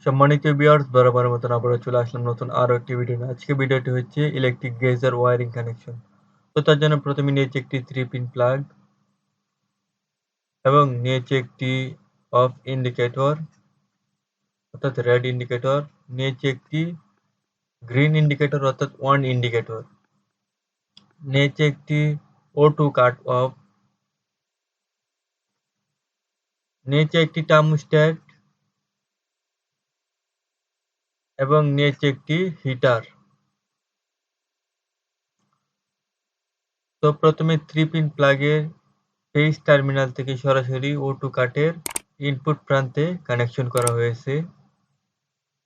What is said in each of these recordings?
সম্মানিত ভিউয়ার্স, বরাবরের মতন আবারও চলে আসলাম নতুন আরো একটি ভিডিও নিয়ে। আজকে ভিডিওটি হচ্ছে ইলেকট্রিক গেজের ওয়্যারিং কানেকশন। তো তার জন্য প্রথমে নিয়েছি একটি 3 পিন প্লাগ এবং নিয়েছি একটি অফ ইন্ডিকেটর অর্থাৎ রেড ইন্ডিকেটর, নিয়েছি একটি গ্রিন ইন্ডিকেটর অর্থাৎ ওয়ান ইন্ডিকেটর, নিয়েছি একটি O2 কাট অফ, নিয়েছি একটি থার্মোস্ট্যাট এবং নিয়েছি একটি হিটার। তো প্রথমে 3 পিন প্লাগের ফেজ টার্মিনাল থেকে সরাসরি O2 কাটের ইনপুট প্রান্তে কানেকশন করা হয়েছে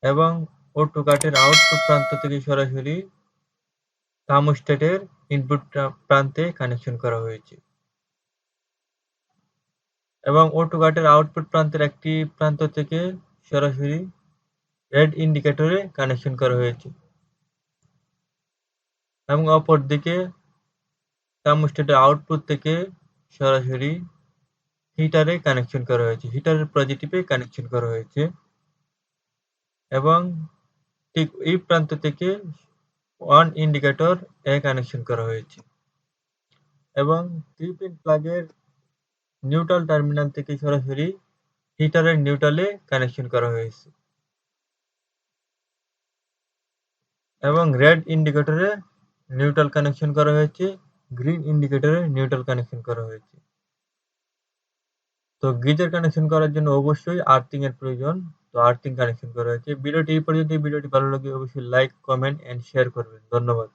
এবং O2 কাটের আউটপুট প্রান্ত থেকে সরাসরি থার্মোস্ট্যাটের ইনপুট প্রান্তে কানেকশন করা হয়েছে এবং O2 কাটের আউটপুট প্রান্তের একটি প্রান্ত থেকে সরাসরি রেড ইন্ডিকেটরে কানেকশন করা হয়েছে এবং অপরদিকে থার্মোস্ট্যাটের আউটপুট থেকে সরাসরি হিটারে কানেকশন করা হয়েছে, হিটারের পজিটিভে কানেকশন করা হয়েছে এবং ঠিক এই প্রান্ত থেকে ওয়ান ইন্ডিকেটর এ কানেকশন করা হয়েছে এবং 3 পিন প্লাগের নিউট্রাল টার্মিনাল থেকে সরাসরি হিটারের নিউট্রালে কানেকশন করা হয়েছে এবং রেড ইন্ডিকেটরে নিউট্রাল কানেকশন করা হয়েছে, গ্রিন ইন্ডিকেটরে নিউট্রাল কানেকশন করা হয়েছে। তো গিজার কানেকশন করার জন্য অবশ্যই আর্থিং এর প্রয়োজন। তো আর্থিং কানেকশন করা হয়েছে। ভিডিওটি এই পর্যন্ত। ভিডিওটি ভালো লাগলে অবশ্যই লাইক, কমেন্ট এন্ড শেয়ার করবেন। ধন্যবাদ।